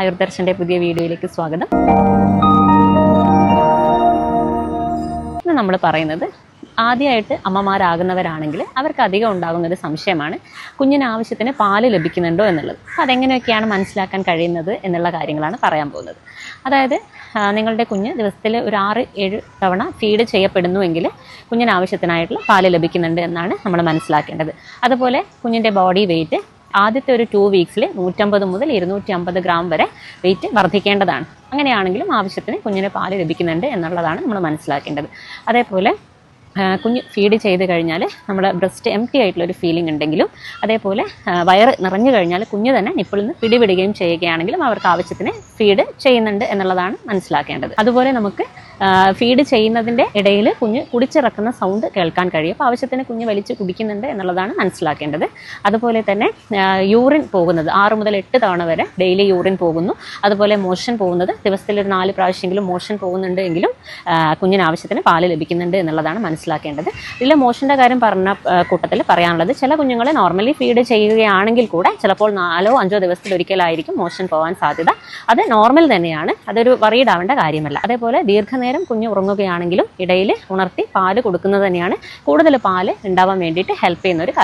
ആയുർദർശൻ്റെ പുതിയ വീഡിയോയിലേക്ക് സ്വാഗതം. ഇന്ന് നമ്മൾ പറയുന്നത് ആദ്യമായിട്ട് അമ്മമാരാകുന്നവരാണെങ്കിൽ അവർക്ക് അധികം ഉണ്ടാകുന്നൊരു സംശയമാണ് കുഞ്ഞിന് ആവശ്യത്തിന് പാല് ലഭിക്കുന്നുണ്ടോ എന്നുള്ളത്. അപ്പോൾ അതെങ്ങനെയൊക്കെയാണ് മനസ്സിലാക്കാൻ കഴിയുന്നത് എന്നുള്ള കാര്യങ്ങളാണ് പറയാൻ പോകുന്നത്. അതായത് നിങ്ങളുടെ കുഞ്ഞ് ദിവസത്തിൽ ഒരു 6-7 തവണ ഫീഡ് ചെയ്യപ്പെടുന്നുവെങ്കിൽ കുഞ്ഞിന് ആവശ്യത്തിനായിട്ടുള്ള പാല് ലഭിക്കുന്നുണ്ട് എന്നാണ് നമ്മൾ മനസ്സിലാക്കേണ്ടത്. അതുപോലെ കുഞ്ഞിൻ്റെ ബോഡി വെയിറ്റ് ആദ്യത്തെ ഒരു 2 വീക്സിൽ 150 മുതൽ 250 ഗ്രാം വരെ വെയിറ്റ് വർദ്ധിക്കേണ്ടതാണ്. അങ്ങനെയാണെങ്കിലും ആവശ്യത്തിന് കുഞ്ഞിന് പാല് ലഭിക്കുന്നുണ്ട് എന്നുള്ളതാണ് നമ്മൾ മനസ്സിലാക്കേണ്ടത്. അതേപോലെ കുഞ്ഞ് ഫീഡ് ചെയ്ത് കഴിഞ്ഞാൽ നമ്മുടെ ബ്രസ്റ്റ് എംപ്റ്റി ആയിട്ടുള്ളൊരു ഫീലിംഗ് ഉണ്ടെങ്കിലും അതേപോലെ വയറ് നിറഞ്ഞു കഴിഞ്ഞാൽ കുഞ്ഞ് തന്നെ നിപ്പിളിൽ നിന്ന് പിടിവിടുകയും ചെയ്യുകയാണെങ്കിലും അവർക്ക് ആവശ്യത്തിന് ഫീഡ് ചെയ്യുന്നുണ്ട് എന്നുള്ളതാണ് മനസ്സിലാക്കേണ്ടത്. അതുപോലെ നമുക്ക് ഫീഡ് ചെയ്യുന്നതിൻ്റെ ഇടയിൽ കുഞ്ഞ് കുടിച്ചിറക്കുന്ന സൗണ്ട് കേൾക്കാൻ കഴിയും. അപ്പോൾ ആവശ്യത്തിന് കുഞ്ഞ് വലിച്ച് കുടിക്കുന്നുണ്ട് എന്നുള്ളതാണ് മനസ്സിലാക്കേണ്ടത്. അതുപോലെ തന്നെ യൂറിൻ പോകുന്നത് 6 മുതൽ 8 തവണ വരെ ഡെയിലി യൂറിൻ പോകുന്നു. അതുപോലെ മോഷൻ പോകുന്നത് ദിവസത്തിൽ ഒരു 4 പ്രാവശ്യമെങ്കിലും മോഷൻ പോകുന്നുണ്ട് എങ്കിലും കുഞ്ഞിന് ആവശ്യത്തിന് പാല് ലഭിക്കുന്നുണ്ട് എന്നുള്ളതാണ് മനസ്സിലാക്കേണ്ടത്. ഇതിൽ മോഷൻ്റെ കാര്യം പറഞ്ഞ കൂട്ടത്തിൽ പറയാനുള്ളത്, ചില കുഞ്ഞുങ്ങളെ നോർമലി ഫീഡ് ചെയ്യുകയാണെങ്കിൽ കൂടെ ചിലപ്പോൾ 4-5 ദിവസത്തിലൊരിക്കലായിരിക്കും മോഷൻ പോകാൻ സാധ്യത. അത് നോർമൽ തന്നെയാണ്, അതൊരു വറീഡ് ആവേണ്ട കാര്യമല്ല. അതേപോലെ ദീർഘനേരം കുഞ്ഞ് ഉറങ്ങുകയാണെങ്കിലും ഇടയിൽ ഉണർത്തി പാല് കൊടുക്കുന്നത് തന്നെയാണ് കൂടുതൽ പാല് ഉണ്ടാവാൻ വേണ്ടിയിട്ട് ഹെൽപ്പ് ചെയ്യുന്ന ഒരു കാര്യം.